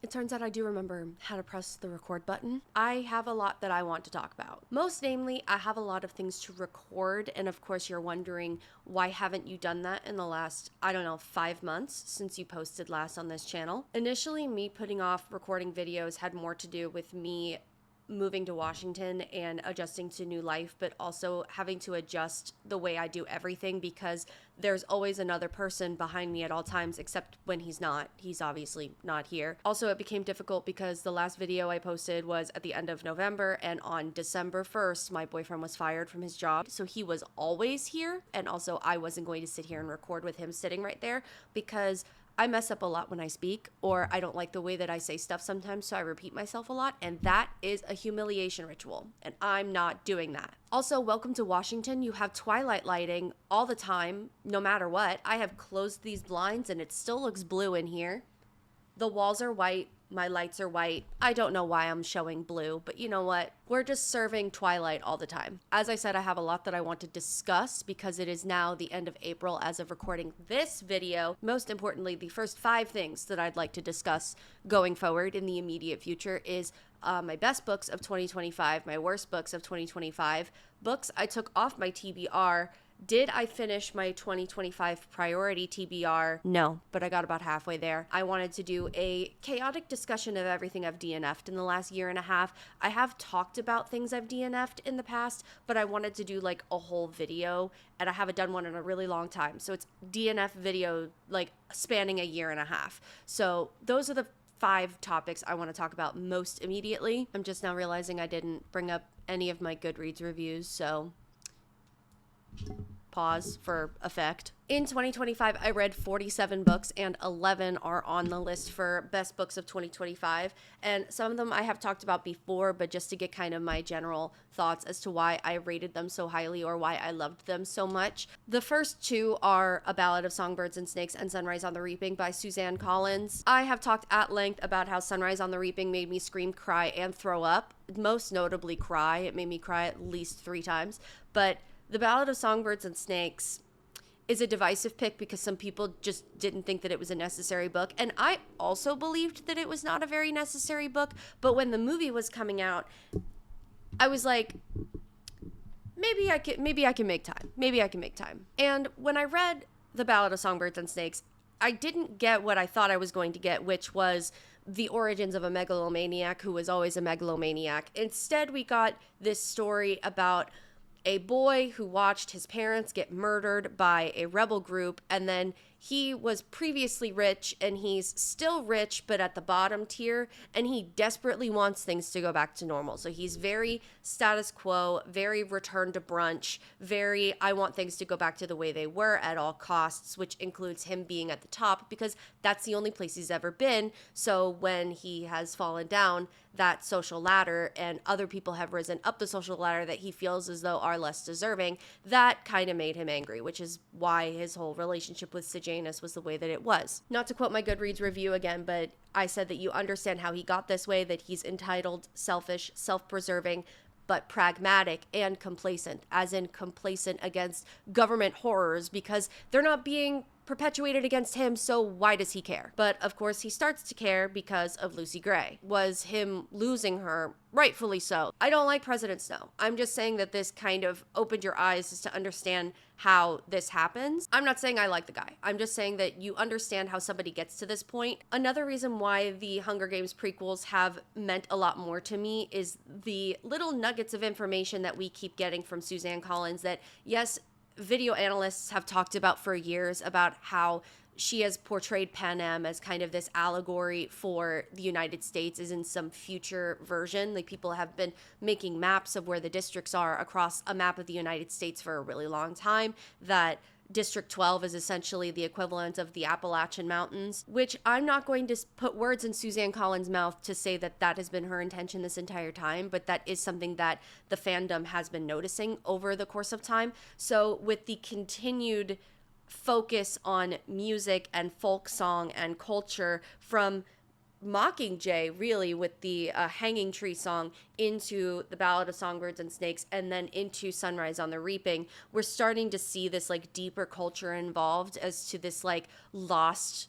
It turns out I do remember how to press the record button. I have a lot that I want to talk about. Most namely, I have a lot of things to record, and of course you're wondering, why haven't you done that in the last, 5 months since you posted last on this channel? Initially, me putting off recording videos had more to do with me moving to Washington and adjusting to new life, but also having to adjust the way I do everything because there's always another person behind me at all times, except when he's not. He's obviously not here. Also, it became difficult because the last video I posted was at the end of November, and on December 1st, my boyfriend was fired from his job. So he was always here, and also I wasn't going to sit here and record with him sitting right there because I mess up a lot when I speak, or I don't like the way that I say stuff sometimes, so I repeat myself a lot, and that is a humiliation ritual, and I'm not doing that. Also, welcome to Washington. You have twilight lighting all the time, no matter what. I have closed these blinds, and it still looks blue in here. The walls are white. My lights are white. I don't know why I'm showing blue, but you know what? We're just serving twilight all the time. As I said, I have a lot that I want to discuss because it is now the end of April as of recording this video. Most importantly, the first 5 things that I'd like to discuss going forward in the immediate future is my best books of 2025, my worst books of 2025, books I took off my TBR. Did I finish my 2025 priority TBR? No, but I got about halfway there. I wanted to do a chaotic discussion of everything I've DNF'd in the last year and a half. I have talked about things I've DNF'd in the past, but I wanted to do like a whole video, and I haven't done one in a really long time. So it's DNF video like spanning a year and a half. So those are the 5 topics I want to talk about most immediately. I'm just now realizing I didn't bring up any of my Goodreads reviews, so pause for effect. In 2025, I read 47 books, and 11 are on the list for best books of 2025. And some of them I have talked about before, but just to get kind of my general thoughts as to why I rated them so highly or why I loved them so much. The first 2 are A Ballad of Songbirds and Snakes and Sunrise on the Reaping by Suzanne Collins. I have talked at length about how Sunrise on the Reaping made me scream, cry, and throw up. Most notably cry. It made me cry at least 3 times. But The Ballad of Songbirds and Snakes is a divisive pick because some people just didn't think that it was a necessary book. And I also believed that it was not a very necessary book. But when the movie was coming out, I was like, maybe I can make time. Maybe I can make time. And when I read The Ballad of Songbirds and Snakes, I didn't get what I thought I was going to get, which was the origins of a megalomaniac who was always a megalomaniac. Instead, we got this story about a boy who watched his parents get murdered by a rebel group, and then he was previously rich and he's still rich but at the bottom tier, and he desperately wants things to go back to normal. So he's very status quo, very return to brunch, very I want things to go back to the way they were at all costs, which includes him being at the top because that's the only place he's ever been. So when he has fallen down that social ladder and other people have risen up the social ladder that he feels as though are less deserving, that kind of made him angry, which is why his whole relationship with Sejanus was the way that it was. Not to quote my Goodreads review again, but I said that you understand how he got this way, that he's entitled, selfish, self-preserving, but pragmatic and complacent, as in complacent against government horrors because they're not being perpetuated against him, so why does he care? But of course he starts to care because of Lucy Gray. Was him losing her? Rightfully so. I don't like President Snow. I'm just saying that this kind of opened your eyes as to understand how this happens. I'm not saying I like the guy. I'm just saying that you understand how somebody gets to this point. Another reason why the Hunger Games prequels have meant a lot more to me is the little nuggets of information that we keep getting from Suzanne Collins that, yes, video analysts have talked about for years about how she has portrayed Panem as kind of this allegory for the United States as in some future version. Like people have been making maps of where the districts are across a map of the United States for a really long time, that District 12 is essentially the equivalent of the Appalachian Mountains, which I'm not going to put words in Suzanne Collins' mouth to say that that has been her intention this entire time, but that is something that the fandom has been noticing over the course of time. So with the continued focus on music and folk song and culture from Mockingjay, really, with the Hanging Tree song, into the Ballad of Songbirds and Snakes, and then into Sunrise on the Reaping, we're starting to see this like deeper culture involved as to this like lost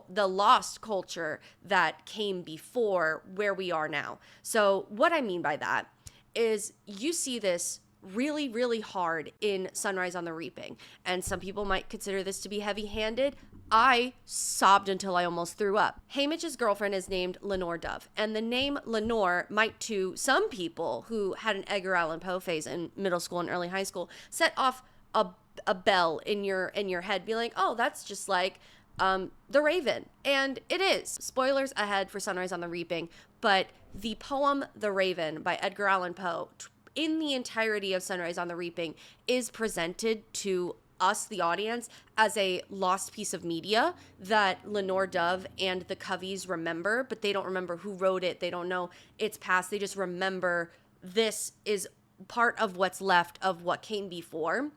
the lost culture that came before where we are now. So what I mean by that is you see this really, really hard in Sunrise on the Reaping. And some people might consider this to be heavy-handed. I sobbed until I almost threw up. Haymitch's girlfriend is named Lenore Dove, and the name Lenore might, to some people who had an Edgar Allan Poe phase in middle school and early high school, set off a bell in your head, be like, oh, that's just like The Raven. And it is. Spoilers ahead for Sunrise on the Reaping, but the poem The Raven by Edgar Allan Poe, in the entirety of Sunrise on the Reaping, is presented to us, the audience, as a lost piece of media that Lenore Dove and the Coveys remember, but they don't remember who wrote it. They don't know its past. They just remember this is part of what's left of what came before.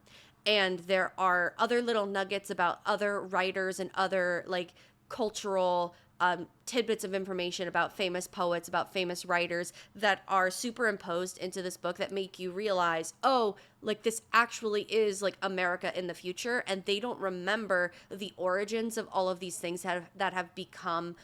And there are other little nuggets about other writers and other like cultural tidbits of information about famous poets, about famous writers that are superimposed into this book that make you realize, oh, like this actually is like America in the future. And they don't remember the origins of all of these things that have become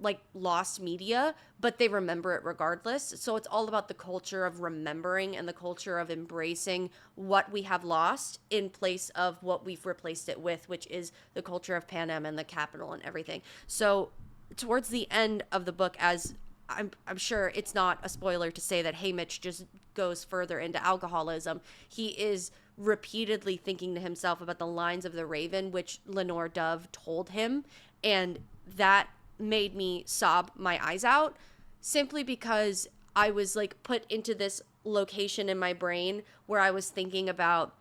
like lost media, but they remember it regardless. So it's all about the culture of remembering and the culture of embracing what we have lost in place of what we've replaced it with, which is the culture of Panem and the capital and everything. So towards the end of the book, as I'm sure it's not a spoiler to say that Haymitch just goes further into alcoholism. He is repeatedly thinking to himself about the lines of The Raven, which Lenore Dove told him, and that made me sob my eyes out, simply because I was like put into this location in my brain where I was thinking about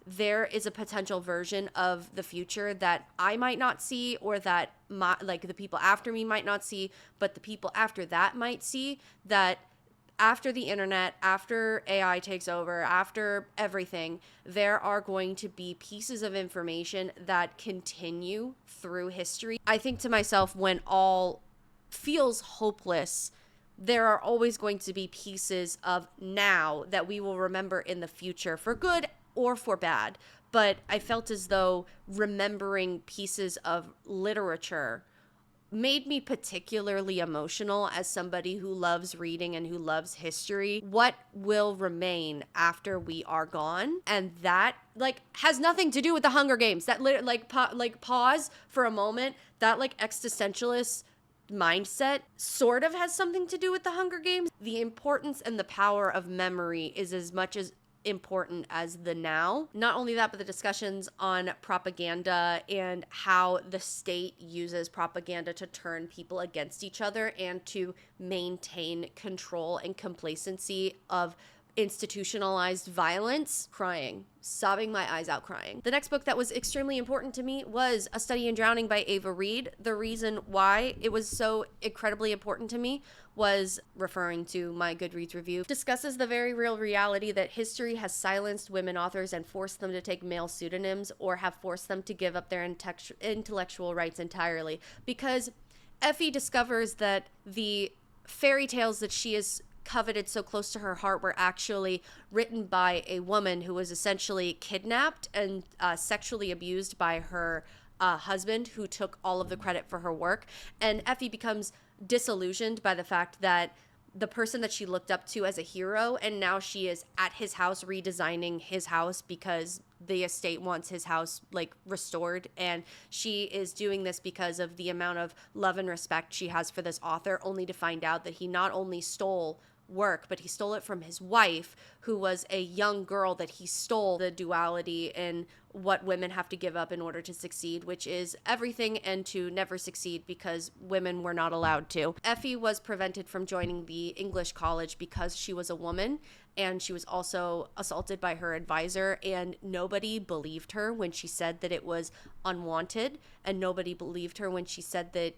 there is a potential version of the future that I might not see, or that the people after me might not see, but the people after that might see, that after the internet, after AI takes over, after everything, there are going to be pieces of information that continue through history. I think to myself, when all feels hopeless, there are always going to be pieces of now that we will remember in the future, for good or for bad. But I felt as though remembering pieces of literature made me particularly emotional as somebody who loves reading and who loves history. What will remain after we are gone? And that like has nothing to do with the Hunger Games. That pause for a moment. That like existentialist mindset sort of has something to do with the Hunger Games. The importance and the power of memory is as much as important as the now. Not only that, but the discussions on propaganda and how the state uses propaganda to turn people against each other and to maintain control and complacency of institutionalized violence. Crying, sobbing my eyes out crying. The next book that was extremely important to me was A Study in Drowning by Ava Reed. The reason why it was so incredibly important to me was, referring to my Goodreads review, discusses the very real reality that history has silenced women authors and forced them to take male pseudonyms, or have forced them to give up their intellectual rights entirely. Because Effie discovers that the fairy tales that she is coveted so close to her heart were actually written by a woman who was essentially kidnapped and sexually abused by her husband, who took all of the credit for her work. And Effie becomes disillusioned by the fact that the person that she looked up to as a hero, and now she is at his house redesigning his house because the estate wants his house like restored, and she is doing this because of the amount of love and respect she has for this author, only to find out that he not only stole work, but he stole it from his wife, who was a young girl that he stole the duality in what women have to give up in order to succeed, which is everything and to never succeed because women were not allowed to. Effie was prevented from joining the English college because she was a woman, and she was also assaulted by her advisor, and nobody believed her when she said that it was unwanted, and nobody believed her when she said that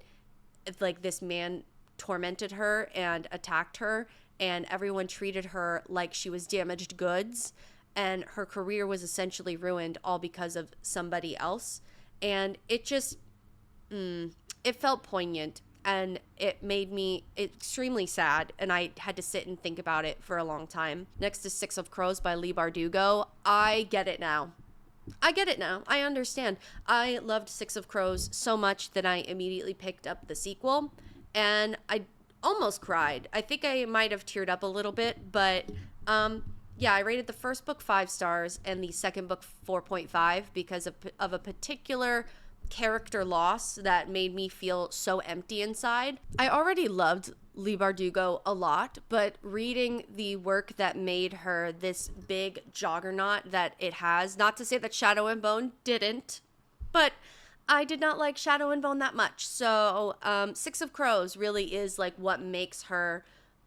like this man tormented her and attacked her, and everyone treated her like she was damaged goods, and her career was essentially ruined all because of somebody else. And it just it felt poignant, and it made me extremely sad, and I had to sit and think about it for a long time. Next is Six of Crows by Leigh Bardugo. I get it now. I get it now. I understand. I loved Six of Crows so much that I immediately picked up the sequel, and I almost cried. I think I might have teared up a little bit, but yeah, I rated the first book 5 stars and the second book 4.5 because of a particular character loss that made me feel so empty inside. I already loved Leigh Bardugo a lot, but reading the work that made her this big juggernaut that it has, not to say that Shadow and Bone didn't, but I did not like Shadow and Bone that much. So Six of Crows really is like what makes her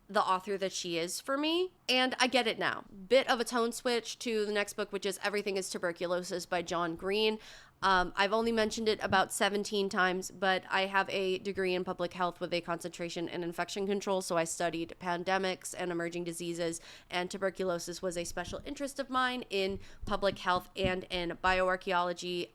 the author that she is for me, and I get it now. Bit of a tone switch to the next book, which is Everything is Tuberculosis by John Green. I've only mentioned it about 17 times, but I have a degree in public health with a concentration in infection control, so I studied pandemics and emerging diseases, and tuberculosis was a special interest of mine in public health and in bioarchaeology.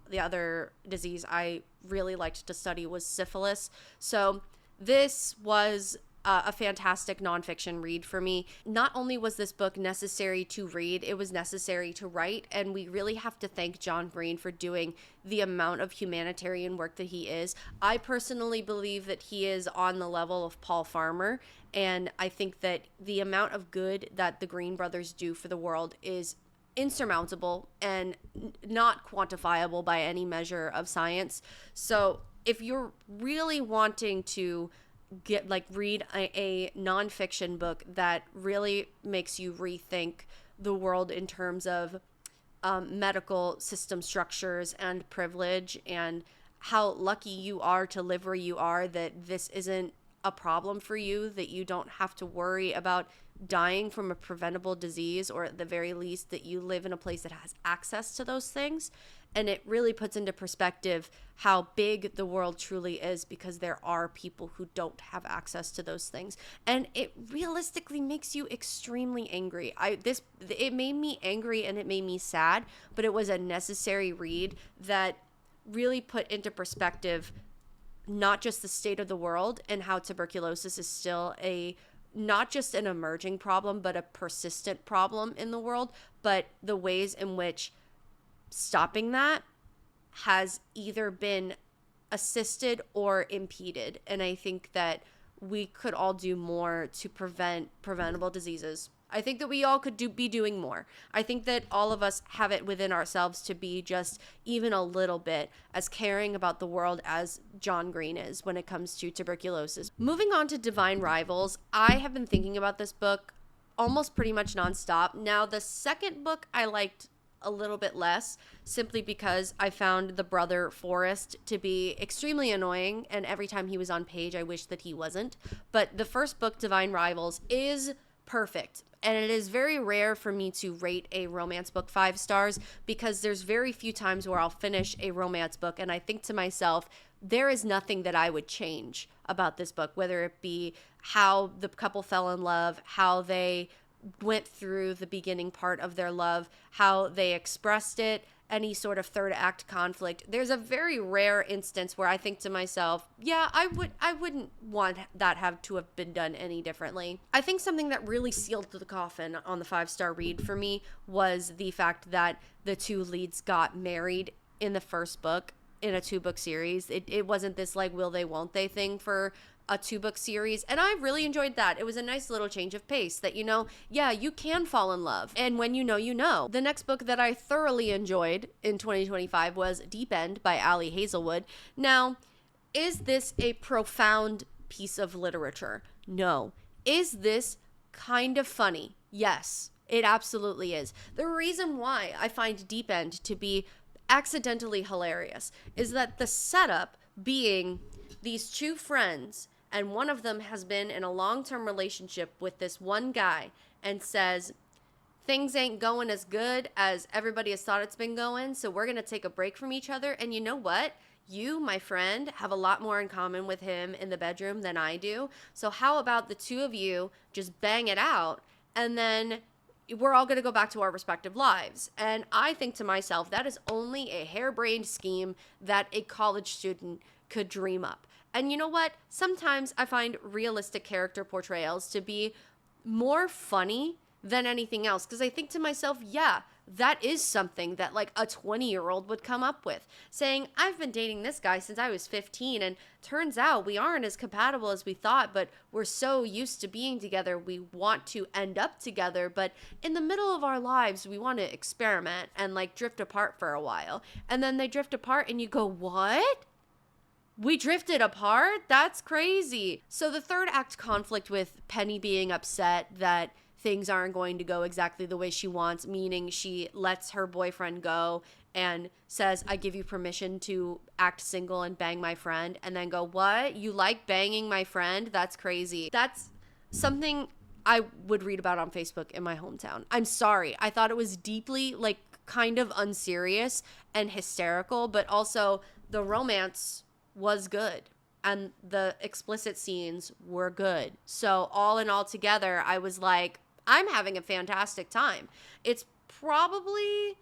The other disease I really liked to study was syphilis. So this was a fantastic nonfiction read for me. Not only was this book necessary to read, it was necessary to write, and we really have to thank John Green for doing the amount of humanitarian work that he is. I personally believe that he is on the level of Paul Farmer, and I think that the amount of good that the Green brothers do for the world is insurmountable and not quantifiable by any measure of science. So if you're really wanting to read a nonfiction book that really makes you rethink the world in terms of medical system structures and privilege, and how lucky you are to live where you are, that this isn't a problem for you, that you don't have to worry about dying from a preventable disease, or at the very least that you live in a place that has access to those things. And it really puts into perspective how big the world truly is, because there are people who don't have access to those things. And it realistically makes you extremely angry. It made me angry and it made me sad, but it was a necessary read that really put into perspective not just the state of the world and how tuberculosis is still not just an emerging problem, but a persistent problem in the world, but the ways in which stopping that has either been assisted or impeded. And I think that we could all do more to prevent preventable diseases. I think that we all could be doing more. I think that all of us have it within ourselves to be just even a little bit as caring about the world as John Green is when it comes to tuberculosis. Moving on to Divine Rivals, I have been thinking about this book almost pretty much nonstop. Now, the second book I liked a little bit less, simply because I found the brother Forrest to be extremely annoying, and every time he was on page I wished that he wasn't. But the first book, Divine Rivals, is perfect. And it is very rare for me to rate a romance book 5 stars, because there's very few times where I'll finish a romance book and I think to myself, there is nothing that I would change about this book, whether it be how the couple fell in love, how they went through the beginning part of their love, how they expressed it, any sort of third act conflict. There's a very rare instance where I think to myself, yeah, I wouldn't want that have to have been done any differently. I think something that really sealed the coffin on the 5-star read for me was the fact that the two leads got married in the first book in a 2-book series. It wasn't this like will they won't they thing for a 2-book series, and I really enjoyed that. It was a nice little change of pace that, yeah, you can fall in love, and when you know, you know. The next book that I thoroughly enjoyed in 2025 was Deep End by Ali Hazelwood. Now, is this a profound piece of literature? No. Is this kind of funny? Yes, it absolutely is. The reason why I find Deep End to be accidentally hilarious is that the setup being these two friends, and one of them has been in a long-term relationship with this one guy and says, things ain't going as good as everybody has thought it's been going, so we're going to take a break from each other. And you know what? You, my friend, have a lot more in common with him in the bedroom than I do. So how about the two of you just bang it out, and then we're all going to go back to our respective lives. And I think to myself, that is only a harebrained scheme that a college student could dream up. And you know what? Sometimes I find realistic character portrayals to be more funny than anything else. Because I think to myself, yeah, that is something that like a 20-year-old would come up with, saying, I've been dating this guy since I was 15, and turns out we aren't as compatible as we thought, but we're so used to being together, we want to end up together, but in the middle of our lives, we want to experiment and like drift apart for a while. And then they drift apart and you go, what? We drifted apart? That's crazy. So the third act conflict with Penny being upset that things aren't going to go exactly the way she wants, meaning she lets her boyfriend go and says, I give you permission to act single and bang my friend, and then go, what? You like banging my friend? That's crazy. That's something I would read about on Facebook in my hometown. I'm sorry. I thought it was deeply, like, kind of unserious and hysterical, but also the romance was good and the explicit scenes were good. So all in all together, I was like, I'm having a fantastic time. It's probably,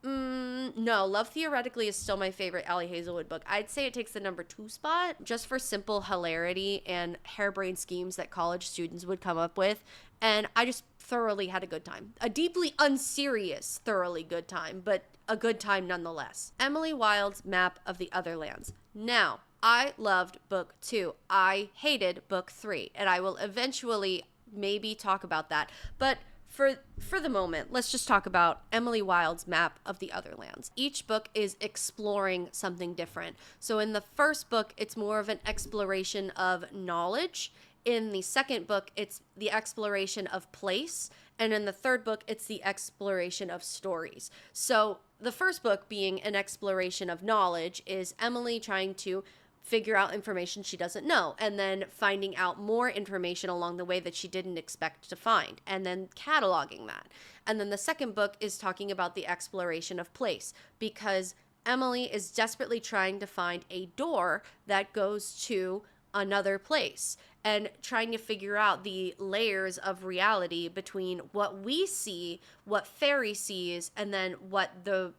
no, Love Theoretically is still my favorite Allie Hazelwood book. I'd say it takes the number 2 spot just for simple hilarity and harebrained schemes that college students would come up with. And I just thoroughly had a good time. A deeply unserious, thoroughly good time, but a good time nonetheless. Emily Wilde's Map of the Otherlands. Now, I loved book 2. I hated book 3, and I will eventually maybe talk about that. But for the moment, let's just talk about Emily Wilde's Map of the Otherlands. Each book is exploring something different. So in the first book, it's more of an exploration of knowledge. In the second book, it's the exploration of place. And in the third book, it's the exploration of stories. So the first book, being an exploration of knowledge, is Emily trying to figure out information she doesn't know, and then finding out more information along the way that she didn't expect to find, and then cataloging that. And then the second book is talking about the exploration of place, because Emily is desperately trying to find a door that goes to another place, and trying to figure out the layers of reality between what we see, what fairy sees, and then what the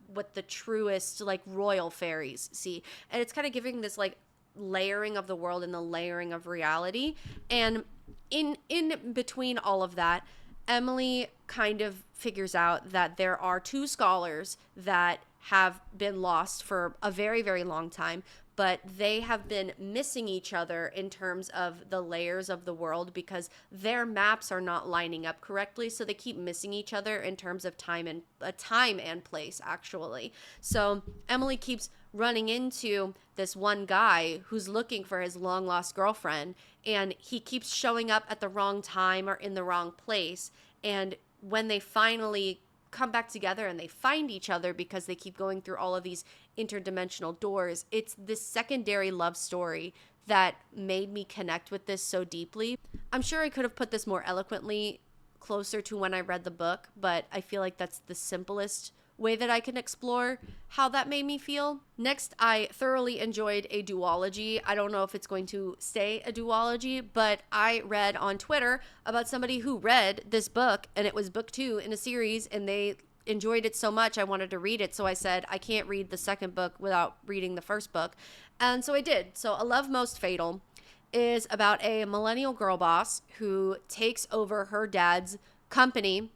truest like royal fairies see. And it's kind of giving this like layering of the world and the layering of reality. And in between all of that, Emily kind of figures out that there are 2 scholars that have been lost for a very, very long time, but they have been missing each other in terms of the layers of the world because their maps are not lining up correctly. So they keep missing each other in terms of time and place, actually. So Emily keeps running into this one guy who's looking for his long lost girlfriend, and he keeps showing up at the wrong time or in the wrong place. And when they finally come back together and they find each other because they keep going through all of these interdimensional doors, it's this secondary love story that made me connect with this so deeply. I'm sure I could have put this more eloquently closer to when I read the book, but I feel like that's the simplest way that I can explore how that made me feel. Next, I thoroughly enjoyed a duology. I don't know if it's going to stay a duology, but I read on Twitter about somebody who read this book, and it was book 2 in a series, and they enjoyed it so much I wanted to read it. So I said, I can't read the second book without reading the first book. And so I did. So A Love Most Fatal is about a millennial girl boss who takes over her dad's company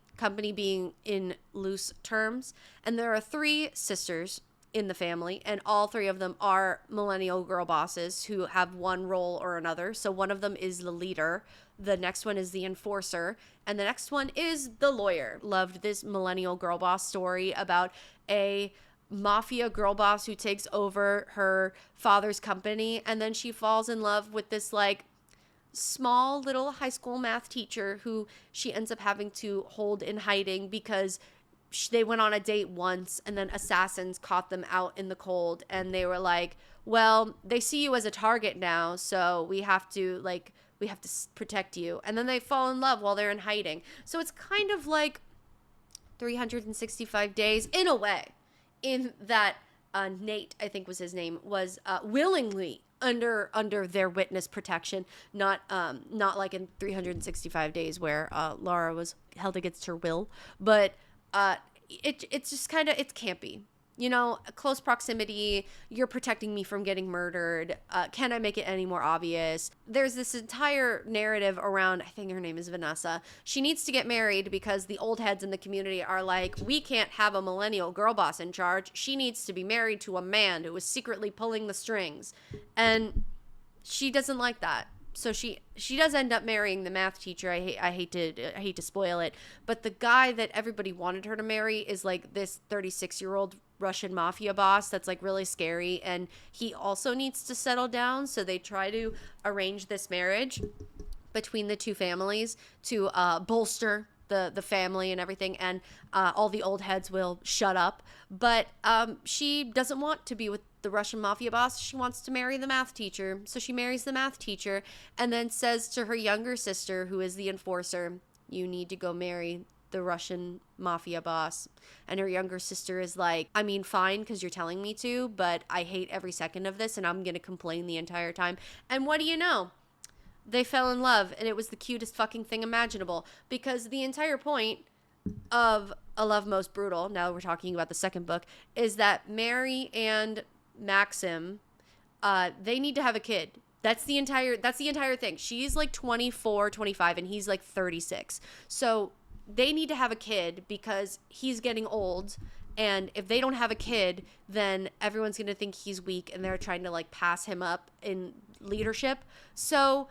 being in loose terms. And there are 3 sisters in the family, and all 3 of them are millennial girl bosses who have one role or another. So one of them is the leader, the next one is the enforcer, and the next one is the lawyer. Loved this millennial girl boss story about a mafia girl boss who takes over her father's company, and then she falls in love with this like small little high school math teacher who she ends up having to hold in hiding because they went on a date once, and then assassins caught them out in the cold, and they were like, well, they see you as a target now, so we have to protect you. And then they fall in love while they're in hiding. So it's kind of like 365 days in a way, in that Nate, I think was his name, was willingly under their witness protection, not like in 365 days where Laura was held against her will, but it's just kind of, it's campy. close proximity, you're protecting me from getting murdered. Can I make it any more obvious? There's this entire narrative around, I think her name is Vanessa. She needs to get married because the old heads in the community are like, we can't have a millennial girl boss in charge. She needs to be married to a man who is secretly pulling the strings. And she doesn't like that. So she does end up marrying the math teacher. I hate to spoil it, but the guy that everybody wanted her to marry is like this 36-year-old Russian mafia boss that's like really scary, and he also needs to settle down. So they try to arrange this marriage between the two families to bolster the family and everything, and all the old heads will shut up. But she doesn't want to be with the Russian mafia boss. She wants to marry the math teacher. So she marries the math teacher and then says to her younger sister, who is the enforcer, you need to go marry the Russian mafia boss. And her younger sister is like, I mean, fine, because you're telling me to, but I hate every second of this and I'm going to complain the entire time. And what do you know? They fell in love, and it was the cutest fucking thing imaginable, because the entire point of A Love Most Brutal, now we're talking about the second book, is that Mary and Maxim, they need to have a kid. That's the entire thing. She's like 24, 25, and he's like 36. So they need to have a kid because he's getting old, and if they don't have a kid, then everyone's going to think he's weak, and they're trying to like pass him up in leadership. So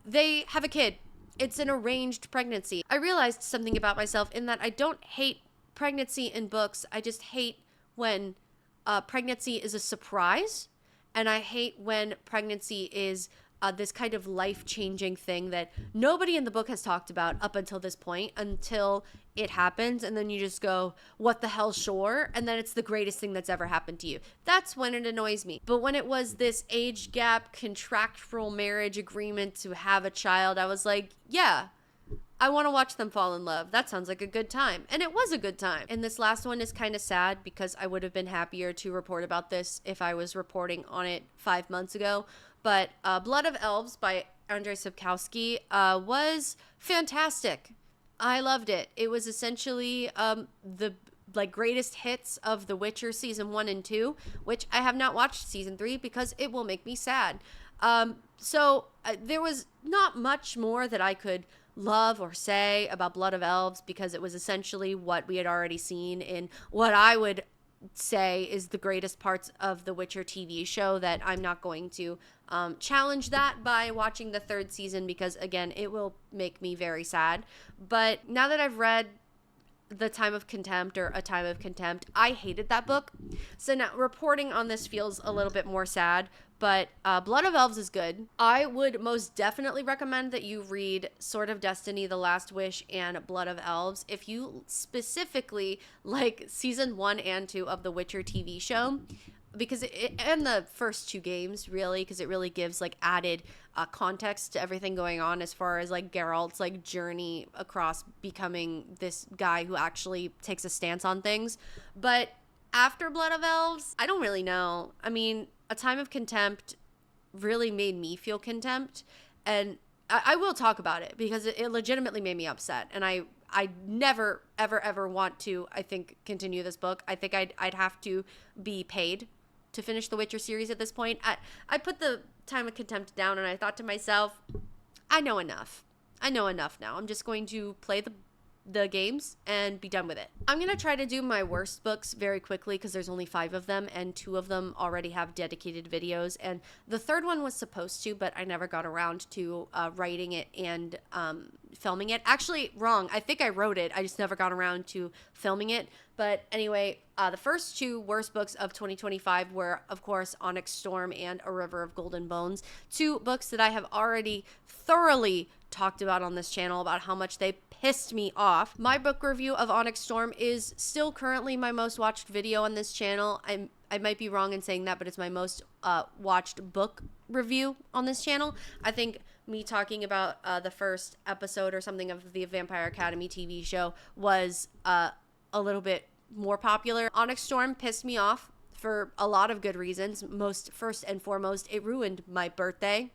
they have a kid. It's an arranged pregnancy. I realized something about myself in that I don't hate pregnancy in books. I just hate when pregnancy is a surprise, and I hate when pregnancy is this kind of life-changing thing that nobody in the book has talked about up until this point, until it happens, and then you just go, what the hell, sure, and then it's the greatest thing that's ever happened to you. That's when it annoys me. But when it was this age gap contractual marriage agreement to have a child, I was like, yeah, I want to watch them fall in love. That sounds like a good time. And it was a good time. And this last one is kind of sad because I would have been happier to report about this if I was reporting on it 5 months ago. But Blood of Elves by Andrzej Sapkowski was fantastic. I loved it. It was essentially the greatest hits of The Witcher season 1 and 2, which I have not watched season 3 because it will make me sad. So there was not much more that I could love or say about Blood of Elves because it was essentially what we had already seen in what I would say is the greatest parts of the Witcher TV show, that I'm not going to challenge that by watching the 3rd season because, again, it will make me very sad. But now that I've read The Time of Contempt or A Time of Contempt, I hated that book. So now reporting on this feels a little bit more sad, but Blood of Elves is good. I would most definitely recommend that you read Sword of Destiny, The Last Wish, and Blood of Elves if you specifically like season 1 and 2 of the Witcher TV show, because and the first 2 games, really, because it really gives like added context to everything going on as far as like Geralt's like journey across becoming this guy who actually takes a stance on things. But after Blood of Elves, I don't really know. I mean, A Time of Contempt really made me feel contempt, and I will talk about it because it legitimately made me upset, and I never ever want to, I think, continue this book. I think I'd have to be paid to finish the Witcher series at this point. I put The Time of Contempt down, and I thought to myself, I know enough now. I'm just going to play the games and be done with it. I'm going to try to do my worst books very quickly because there's only 5 of them, and 2 of them already have dedicated videos, and the 3rd one was supposed to, but I never got around to writing it and filming it. Actually, wrong. I think I wrote it. I just never got around to filming it. But anyway, the first 2 worst books of 2025 were, of course, Onyx Storm and A River of Golden Bones. 2 books that I have already thoroughly talked about on this channel about how much they pissed me off. My book review of Onyx Storm is still currently my most watched video on this channel. I might be wrong in saying that, but it's my most watched book review on this channel. I think me talking about the first episode or something of the Vampire Academy TV show was a little bit more popular. Onyx Storm pissed me off for a lot of good reasons. First and foremost, it ruined my birthday.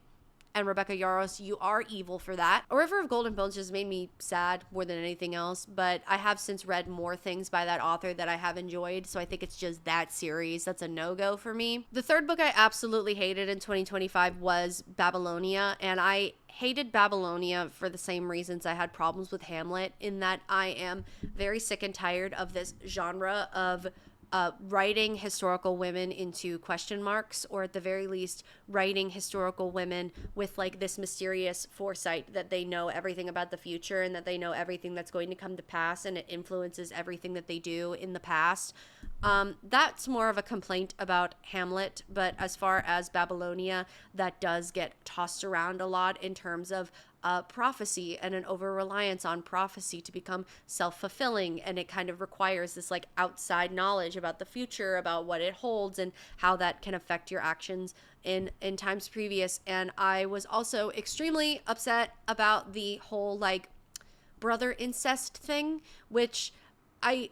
and Rebecca Yarros, you are evil for that. A River of Golden Bones just made me sad more than anything else, but I have since read more things by that author that I have enjoyed, so I think it's just that series that's a no-go for me. The third book I absolutely hated in 2025 was Babylonia, and I hated Babylonia for the same reasons I had problems with Hamlet, in that I am very sick and tired of this genre of writing historical women into question marks, or at the very least writing historical women with like this mysterious foresight that they know everything about the future and that they know everything that's going to come to pass, and it influences everything that they do in the past. That's more of a complaint about Hamlet, but as far as Babylonia, that does get tossed around a lot in terms of prophecy and an over-reliance on prophecy to become self-fulfilling, and it kind of requires this like outside knowledge about the future, about what it holds and how that can affect your actions in times previous. And I was also extremely upset about the whole like brother incest thing, which I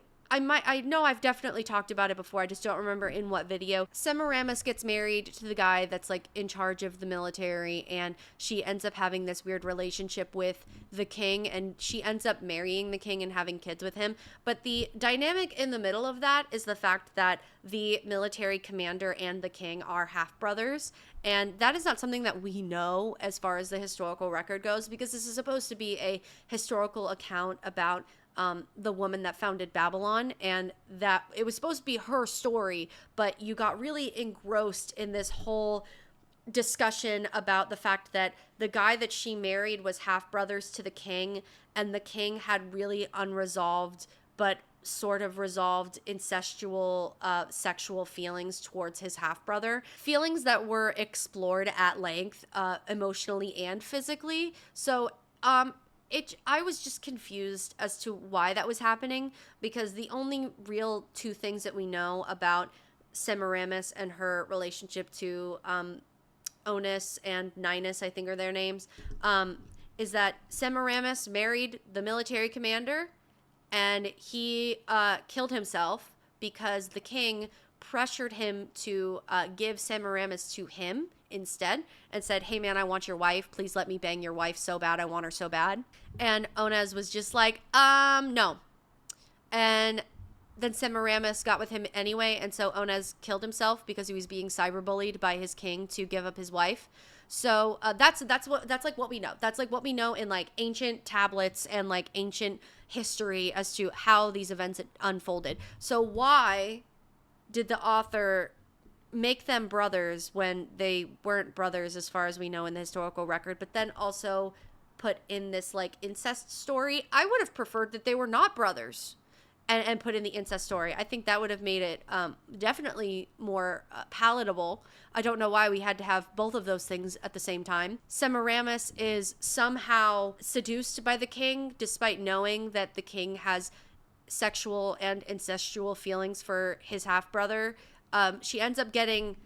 know I've definitely talked about it before. I just don't remember in what video. Semiramis gets married to the guy that's like in charge of the military, and she ends up having this weird relationship with the king, and she ends up marrying the king and having kids with him. But the dynamic in the middle of that is the fact that the military commander and the king are half brothers, and that is not something that we know as far as the historical record goes, because this is supposed to be a historical account about the woman that founded Babylon, and that it was supposed to be her story, but you got really engrossed in this whole discussion about the fact that the guy that she married was half brothers to the king, and the king had really unresolved but sort of resolved incestual sexual feelings towards his half brother, feelings that were explored at length emotionally and physically. So I was just confused as to why that was happening, because the only real two things that we know about Semiramis and her relationship to Onus and Ninus, I think are their names, is that Semiramis married the military commander, and he killed himself because the king pressured him to give Semiramis to him instead, and said, hey man, I want your wife, please let me bang your wife so bad, I want her so bad. And Onez was just like, no. And then Semiramis got with him anyway, and so Onez killed himself because he was being cyberbullied by his king to give up his wife. So that's like what we know. That's like what we know in like ancient tablets and like ancient history as to how these events unfolded. So why did the author make them brothers when they weren't brothers as far as we know in the historical record, but then also put in this like incest story? I would have preferred that they were not brothers and put in the incest story. I think that would have made it definitely more palatable. I don't know why we had to have both of those things at the same time. Semiramis is somehow seduced by the king, despite knowing that the king has sexual and incestual feelings for his half-brother. She ends up getting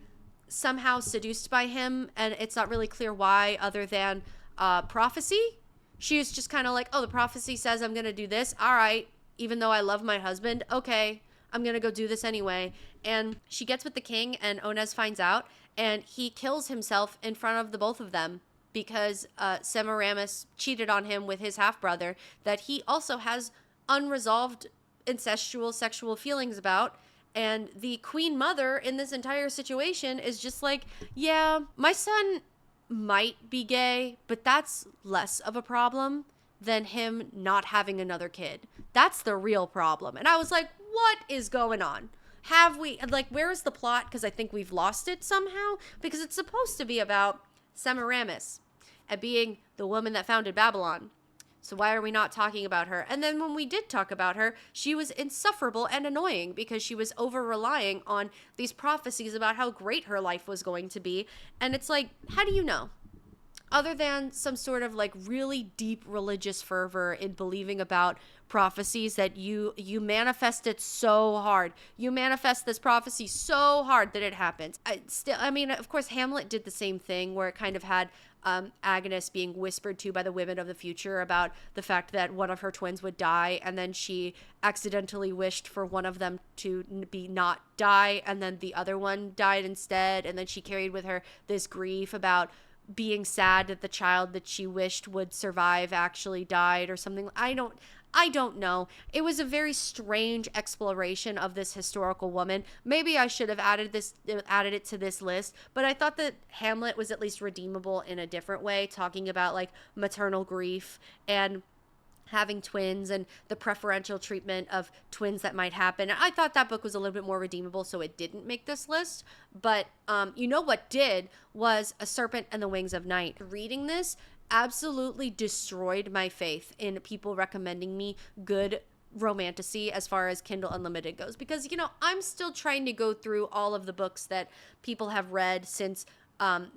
somehow seduced by him, and it's not really clear why, other than prophecy. She is just kind of like, oh, the prophecy says I'm going to do this. All right. Even though I love my husband, okay, I'm going to go do this anyway. And she gets with the king, and Onez finds out, and he kills himself in front of the both of them because Semiramis cheated on him with his half-brother that he also has unresolved incestual sexual feelings about. And the queen mother in this entire situation is just like, yeah, my son might be gay, but that's less of a problem than him not having another kid. That's the real problem. And I was like, what is going on? Have we, like, where is the plot? Because I think we've lost it somehow, because it's supposed to be about Semiramis and being the woman that founded Babylon. So why are we not talking about her? And then when we did talk about her, she was insufferable and annoying because she was over-relying on these prophecies about how great her life was going to be. And it's like, how do you know? Other than some sort of like really deep religious fervor in believing about prophecies that you manifest it so hard. You manifest this prophecy so hard that it happens. I mean, of course, Hamlet did the same thing where it kind of had Agnes being whispered to by the women of the future about the fact that one of her twins would die, and then she accidentally wished for one of them to not die, and then the other one died instead, and then she carried with her this grief about being sad that the child that she wished would survive actually died or something. I don't know. It was a very strange exploration of this historical woman. Maybe I should have added it to this list, but I thought that Hamlet was at least redeemable in a different way, talking about like maternal grief and having twins and the preferential treatment of twins that might happen. I thought that book was a little bit more redeemable, so it didn't make this list. But you know what did was A Serpent and the Wings of Night. Reading this absolutely destroyed my faith in people recommending me good romantasy as far as Kindle Unlimited goes, because I'm still trying to go through all of the books that people have read since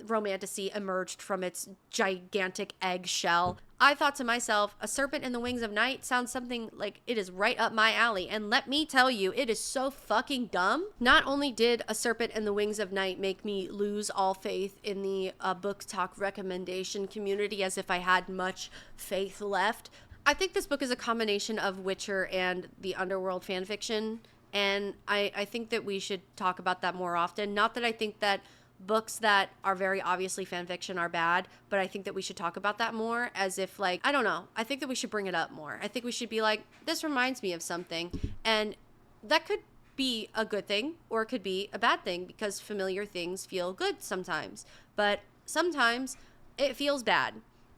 romantasy emerged from its gigantic eggshell. I thought to myself, A Serpent in the Wings of Night sounds something like it is right up my alley. And let me tell you, it is so fucking dumb. Not only did A Serpent in the Wings of Night make me lose all faith in the book talk recommendation community, as if I had much faith left. I think this book is a combination of Witcher and the Underworld fanfiction. And I think that we should talk about that more often. Not that I think that books that are very obviously fan fiction are bad, but I think that we should talk about that more, as if like, I don't know, I think that we should bring it up more. I think we should be like, this reminds me of something, and that could be a good thing or it could be a bad thing, because familiar things feel good sometimes, but sometimes it feels bad.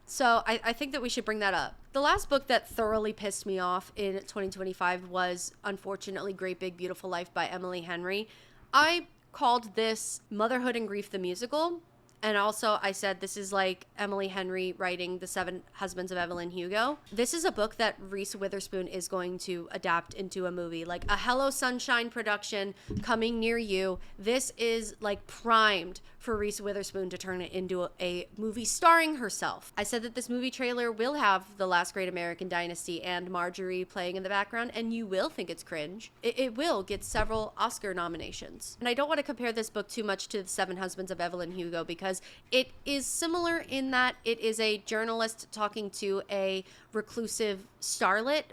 So I think that we should bring that up. The last book that thoroughly pissed me off in 2025 was, unfortunately, Great Big Beautiful Life by Emily Henry. I called this Motherhood and Grief the Musical, and also I said this is like Emily Henry writing The Seven Husbands of Evelyn Hugo. This is a book that Reese Witherspoon is going to adapt into a movie, like a Hello Sunshine production coming near you. This is like primed for Reese Witherspoon to turn it into a movie starring herself. I said that this movie trailer will have The Last Great American Dynasty and Marjorie playing in the background, and you will think it's cringe. It will get several Oscar nominations. And I don't want to compare this book too much to The Seven Husbands of Evelyn Hugo, because it is similar in that it is a journalist talking to a reclusive starlet,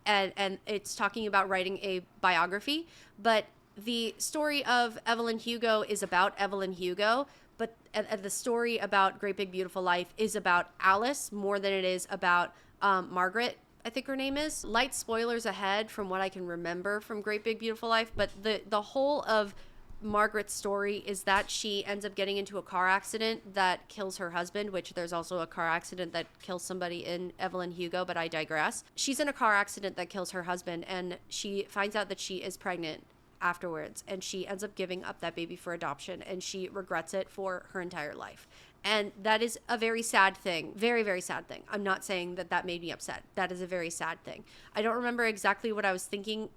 and it's talking about writing a biography, but the story of Evelyn Hugo is about Evelyn Hugo, but the story about Great Big Beautiful Life is about Alice more than it is about Margaret, I think her name is. Light spoilers ahead from what I can remember from Great Big Beautiful Life, but the whole of Margaret's story is that she ends up getting into a car accident that kills her husband, which there's also a car accident that kills somebody in Evelyn Hugo, but I digress. She's in a car accident that kills her husband, and she finds out that she is pregnant afterwards, and she ends up giving up that baby for adoption, and she regrets it for her entire life. And that is a very sad thing. Very, very sad thing. I'm not saying that that made me upset. That is a very sad thing. I don't remember exactly what I was thinking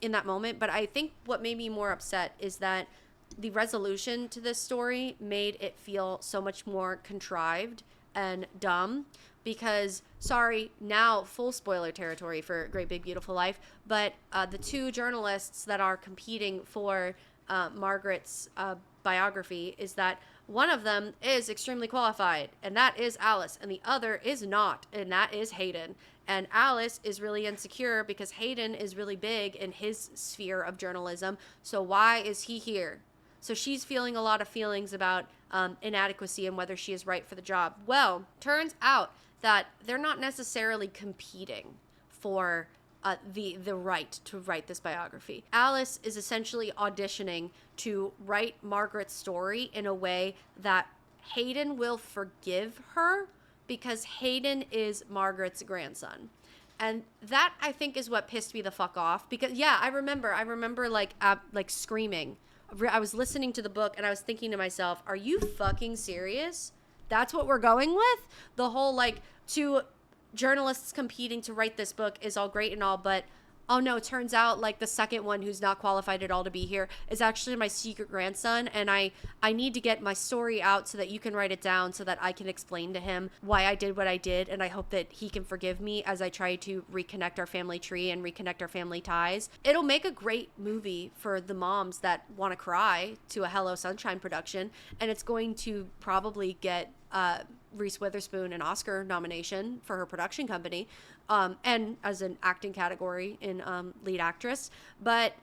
in that moment, but I think what made me more upset is that the resolution to this story made it feel so much more contrived and dumb, because, sorry, now full spoiler territory for Great Big Beautiful Life, but the two journalists that are competing for Margaret's biography is that one of them is extremely qualified, and that is Alice, and the other is not, and that is Hayden. And Alice is really insecure because Hayden is really big in his sphere of journalism, so why is he here? So she's feeling a lot of feelings about inadequacy and whether she is right for the job. Well, turns out that they're not necessarily competing for the right to write this biography. Alice is essentially auditioning to write Margaret's story in a way that Hayden will forgive her, because Hayden is Margaret's grandson. And that, I think, is what pissed me the fuck off, because yeah, I remember like screaming. I was listening to the book and I was thinking to myself, are you fucking serious? That's what we're going with? The whole like two journalists competing to write this book is all great and all, but oh no, it turns out like the second one who's not qualified at all to be here is actually my secret grandson, and I need to get my story out so that you can write it down so that I can explain to him why I did what I did, and I hope that he can forgive me as I try to reconnect our family tree and reconnect our family ties. It'll make a great movie for the moms that want to cry to a Hello Sunshine production, and it's going to probably get Reese Witherspoon an Oscar nomination for her production company, and as an acting category in lead actress. But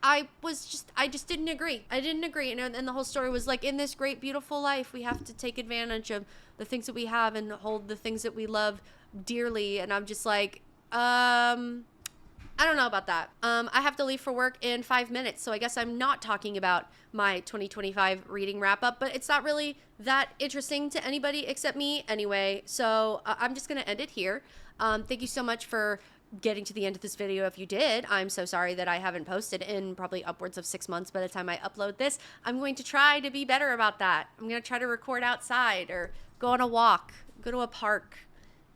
I just didn't agree. I didn't agree. And the whole story was like, in this great, beautiful life, we have to take advantage of the things that we have and hold the things that we love dearly. And I'm just like, I don't know about that. I have to leave for work in 5 minutes, so I guess I'm not talking about my 2025 reading wrap up, but it's not really that interesting to anybody except me anyway. So I'm just going to end it here. Thank you so much for getting to the end of this video. If you did, I'm so sorry that I haven't posted in probably upwards of 6 months by the time I upload this. I'm going to try to be better about that. I'm going to try to record outside or go on a walk, go to a park,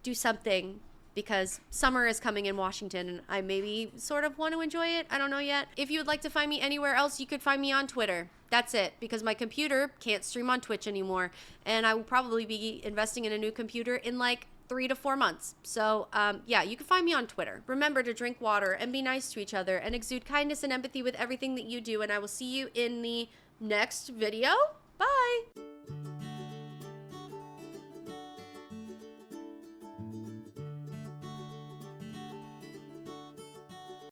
do something, because summer is coming in Washington and I maybe sort of want to enjoy it. I don't know yet. If you would like to find me anywhere else, you could find me on Twitter. That's it, because my computer can't stream on Twitch anymore, and I will probably be investing in a new computer in like 3 to 4 months. So yeah, you can find me on Twitter. Remember to drink water and be nice to each other and exude kindness and empathy with everything that you do, and I will see you in the next video.